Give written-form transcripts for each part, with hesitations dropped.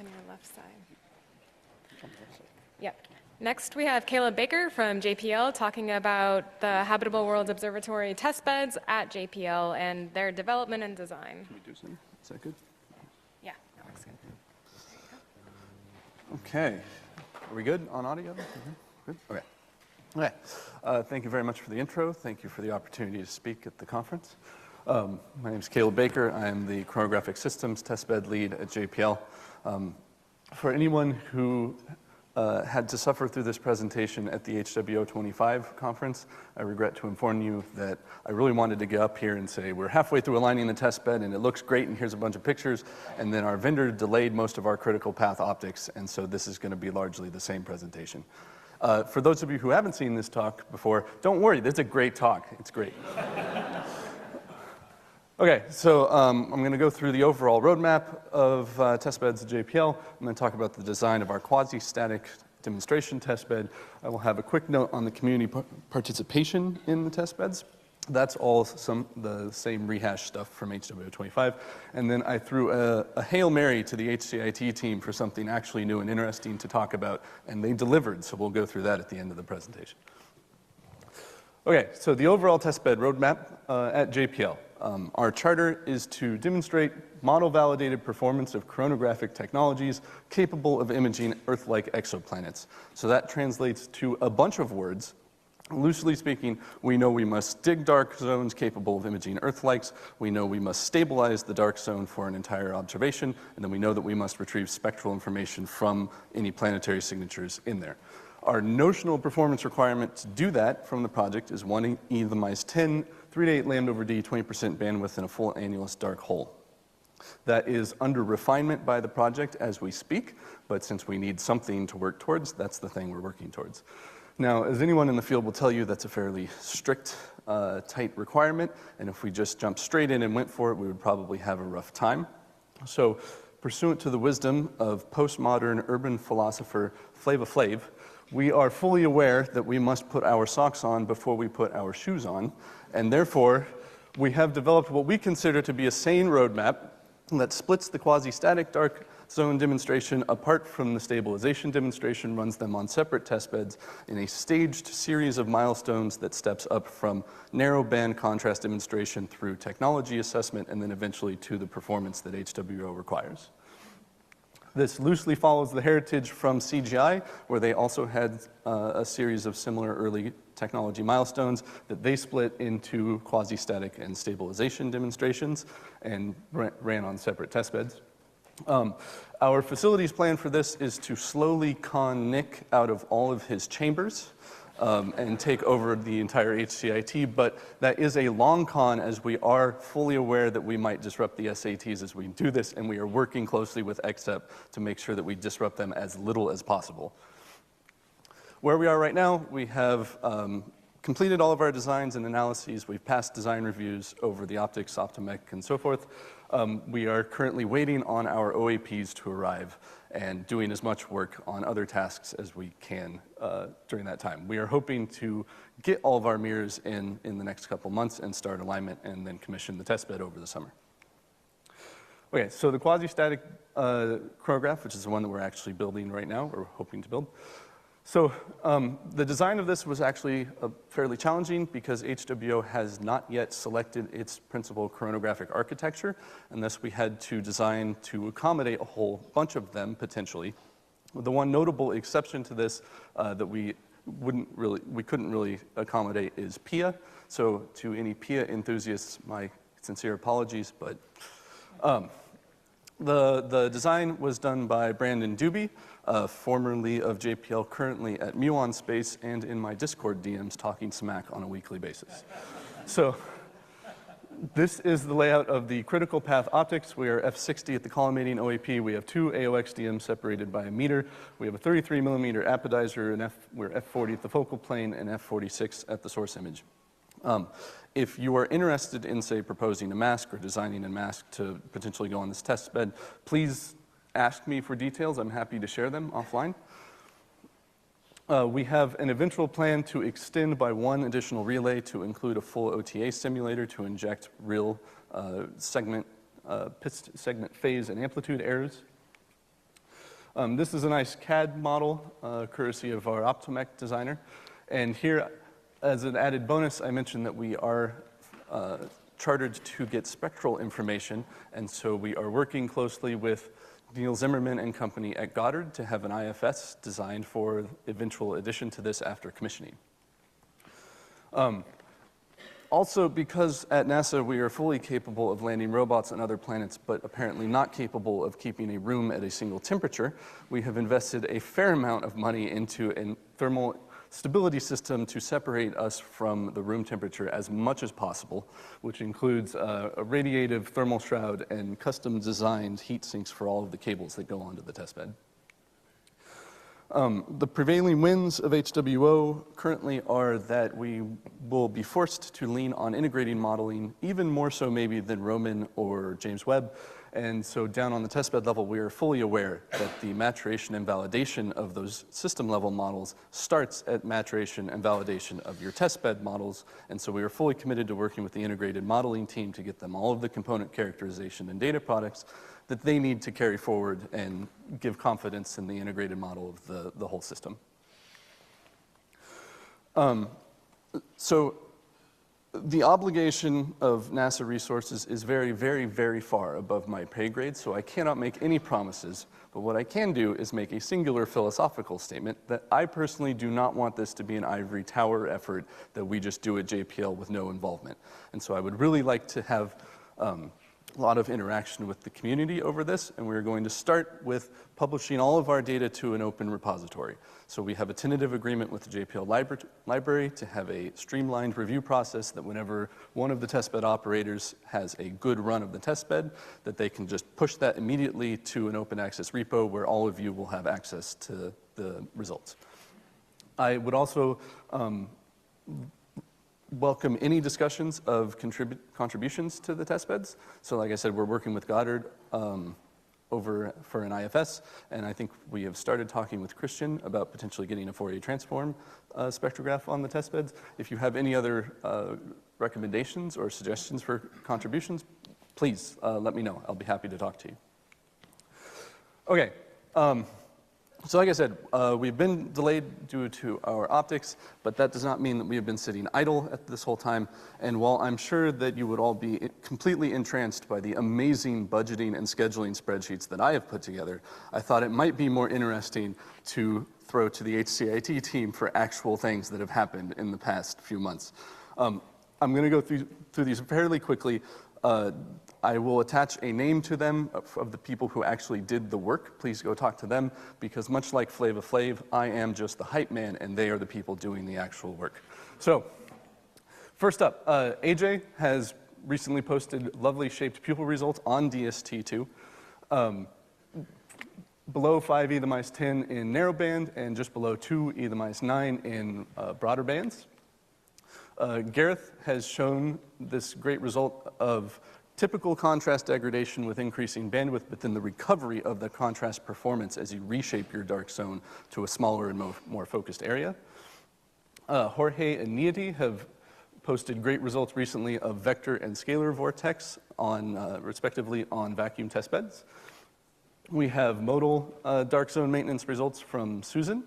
on your left side. Yep. Next, we have Caleb Baker from JPL talking about the Habitable Worlds Observatory testbeds at JPL and their development and design. Can we do some? Is that good? Yeah, that looks good. Okay. Are we good on audio? Good? Okay. Okay. Thank you very much for the intro. Thank you for the opportunity to speak at the conference. My name is Caleb Baker. I am the Chronographic Systems Testbed Lead at JPL. For anyone who had to suffer through this presentation at the HWO 25 conference, I regret to inform you that I really wanted to get up here and say we're halfway through aligning the testbed and it looks great and here's a bunch of pictures, and then our vendor delayed most of our critical path optics, and so this is going to be largely the same presentation. For those of you who haven't seen this talk before, don't worry, this is a great talk. It's great. Okay, so I'm going to go through the overall roadmap of testbeds at JPL. I'm going to talk about the design of our quasi-static demonstration testbed. I will have a quick note on the community participation in the testbeds. That's all the same rehash stuff from HWO 25. And then I threw a Hail Mary to the HCIT team for something actually new and interesting to talk about, and they delivered, so we'll go through that at the end of the presentation. Okay, so the overall testbed roadmap at JPL. Our charter is to demonstrate model-validated performance of chronographic technologies capable of imaging Earth-like exoplanets. So that translates to a bunch of words. Loosely speaking, we know we must dig dark zones capable of imaging Earth-likes. We know we must stabilize the dark zone for an entire observation. And then we know that we must retrieve spectral information from any planetary signatures in there. Our notional performance requirement to do that from the project is 1 e to the minus 10, 3 to 8 lambda over d, 20% bandwidth, and a full annulus dark hole. That is under refinement by the project as we speak, but since we need something to work towards, that's the thing we're working towards. Now, as anyone in the field will tell you, that's a fairly strict, tight requirement, and if we just jumped straight in and went for it, we would probably have a rough time. So, pursuant to the wisdom of postmodern urban philosopher Flava Flav, we are fully aware that we must put our socks on before we put our shoes on, and therefore, we have developed what we consider to be a sane roadmap that splits the quasi-static dark zone demonstration apart from the stabilization demonstration, runs them on separate testbeds in a staged series of milestones that steps up from narrow band contrast demonstration through technology assessment and then eventually to the performance that HWO requires. This loosely follows the heritage from CGI, where they also had a series of similar early technology milestones that they split into quasi-static and stabilization demonstrations and ran on separate testbeds. Our facilities plan for this is to slowly con Nick out of all of his chambers and take over the entire HCIT, but that is a long con as we are fully aware that we might disrupt the SATs as we do this, and we are working closely with XEP to make sure that we disrupt them as little as possible. Where we are right now, we have completed all of our designs and analyses. We've passed design reviews over the optics, optomech, and so forth. We are currently waiting on our OAPs to arrive and doing as much work on other tasks as we can during that time. We are hoping to get all of our mirrors in the next couple months and start alignment and then commission the testbed over the summer. Okay, so the quasi-static chronograph, which is the one that we're actually building right now, or hoping to build. So the design of this was actually fairly challenging because HWO has not yet selected its principal chronographic architecture, and thus we had to design to accommodate a whole bunch of them potentially. The one notable exception to this that we couldn't really accommodate is PIA. So to any PIA enthusiasts, my sincere apologies, but the design was done by Brandon Doobie, formerly of JPL, currently at Muon Space, and in my Discord DMs talking smack on a weekly basis. So this is the layout of the critical path optics. We are f60 at the collimating OAP. We have 2 AOX DMs separated by a meter. We have a 33 millimeter apodizer, and we're f40 at the focal plane and f46 at the source image. If you are interested in, say, proposing a mask or designing a mask to potentially go on this test bed, please ask me for details. I'm happy to share them offline. We have an eventual plan to extend by 1 additional relay to include a full OTA simulator to inject real segment phase and amplitude errors. This is a nice CAD model, courtesy of our Optomech designer. And here, as an added bonus, I mentioned that we are chartered to get spectral information, and so we are working closely with Neil Zimmerman and company at Goddard to have an IFS designed for eventual addition to this after commissioning. Also, because at NASA we are fully capable of landing robots on other planets, but apparently not capable of keeping a room at a single temperature, we have invested a fair amount of money into a thermal stability system to separate us from the room temperature as much as possible, which includes a radiative thermal shroud and custom designed heat sinks for all of the cables that go onto the testbed. The prevailing winds of HWO currently are that we will be forced to lean on integrating modeling, even more so maybe than Roman or James Webb. And so down on the testbed level, we are fully aware that the maturation and validation of those system level models starts at maturation and validation of your testbed models. And so we are fully committed to working with the integrated modeling team to get them all of the component characterization and data products that they need to carry forward and give confidence in the integrated model of the whole system. So the obligation of NASA resources is very, very, very far above my pay grade, so I cannot make any promises. But what I can do is make a singular philosophical statement that I personally do not want this to be an ivory tower effort that we just do at JPL with no involvement. And so I would really like to have a lot of interaction with the community over this, and we're going to start with publishing all of our data to an open repository. So we have a tentative agreement with the JPL library to have a streamlined review process that whenever one of the testbed operators has a good run of the testbed, that they can just push that immediately to an open access repo where all of you will have access to the results. I would also welcome any discussions of contributions to the testbeds. So like I said, we're working with Goddard over for an IFS, and I think we have started talking with Christian about potentially getting a Fourier transform spectrograph on the testbeds. If you have any other recommendations or suggestions for contributions, please let me know. I'll be happy to talk to you. Okay. So like I said, we've been delayed due to our optics, but that does not mean that we have been sitting idle at this whole time. And while I'm sure that you would all be completely entranced by the amazing budgeting and scheduling spreadsheets that I have put together, I thought it might be more interesting to throw to the HCIT team for actual things that have happened in the past few months. I'm going to go through these fairly quickly. I will attach a name to them of the people who actually did the work. Please go talk to them, because much like Flava Flav, I am just the hype man, and they are the people doing the actual work. So, first up, AJ has recently posted lovely shaped pupil results on DST2. Below 5 e⁻10 in narrow band, and just below 2 e⁻9 in broader bands. Gareth has shown this great result of typical contrast degradation with increasing bandwidth, but then the recovery of the contrast performance as you reshape your dark zone to a smaller and more focused area. Jorge and Nieti have posted great results recently of vector and scalar vortex on, respectively, on vacuum testbeds. We have modal dark zone maintenance results from Susan,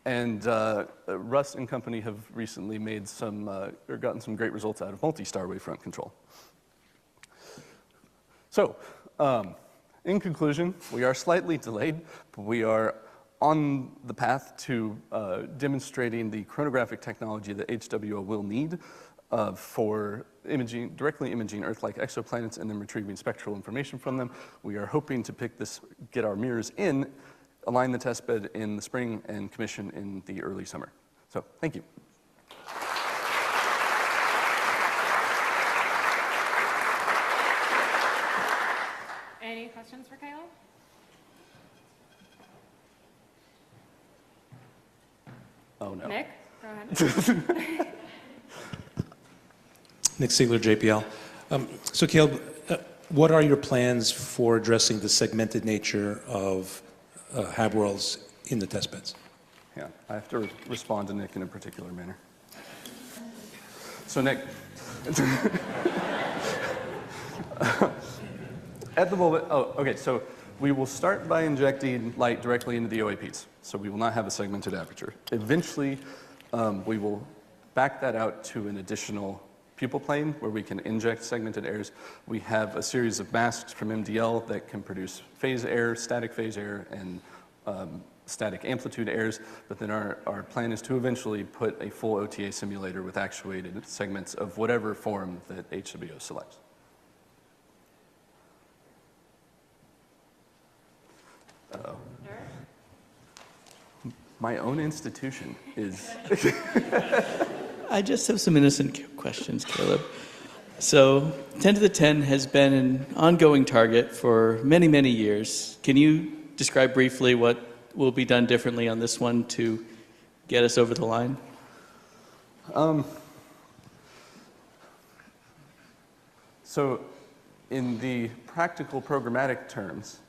and Russ and company have recently made some, or gotten some great results out of multi-star wavefront control. So, in conclusion, we are slightly delayed, but we are on the path to demonstrating the chronographic technology that HWO will need for directly imaging Earth-like exoplanets and then retrieving spectral information from them. We are hoping to get our mirrors in, align the testbed in the spring, and commission in the early summer. So, thank you. Any questions for Caleb? Oh, no. Nick, go ahead. Nick Siegler, JPL. So Caleb, what are your plans for addressing the segmented nature of HWOs in the testbeds? Yeah, I have to respond to Nick in a particular manner. So Nick, at the moment, so We will start by injecting light directly into the OAPs, so we will not have a segmented aperture. Eventually, we will back that out to an additional pupil plane where we can inject segmented airs. We have a series of masks from MDL that can produce phase air, static phase air, and static amplitude airs, but then our plan is to eventually put a full OTA simulator with actuated segments of whatever form that HWO selects. Uh-oh. My own institution is... I just have some innocent questions, Caleb. So 10 to the 10 has been an ongoing target for many, many years. Can you describe briefly what will be done differently on this one to get us over the line? So in the practical programmatic terms,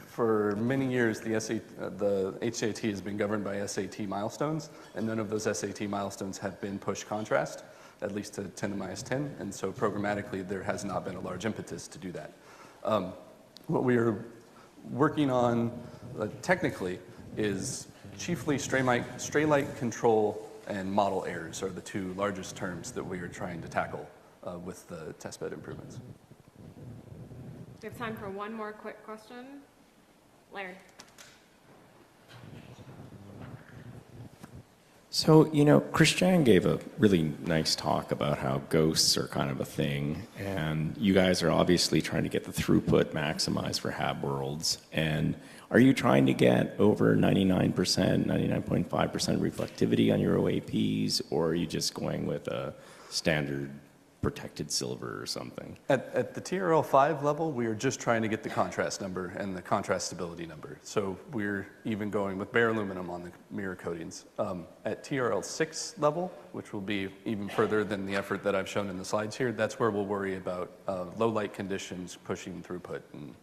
for many years, the HAT has been governed by SAT milestones, and none of those SAT milestones have been push contrast, at least to 10 to minus 10, and so programmatically, there has not been a large impetus to do that. What we are working on technically is chiefly stray light control and model errors are the two largest terms that we are trying to tackle with the testbed improvements. We have time for one more quick question. Larry. So, Christian gave a really nice talk about how ghosts are kind of a thing, and you guys are obviously trying to get the throughput maximized for hab worlds. And are you trying to get over 99%, 99.5% reflectivity on your OAPs, or are you just going with a standard protected silver or something? At the TRL 5 level, we are just trying to get the contrast number and the contrast stability number. So we're even going with bare aluminum on the mirror coatings. At TRL 6 level, which will be even further than the effort that I've shown in the slides here, that's where we'll worry about low light conditions pushing throughput and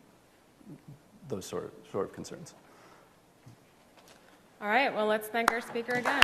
those sort of concerns. All right, well, let's thank our speaker again.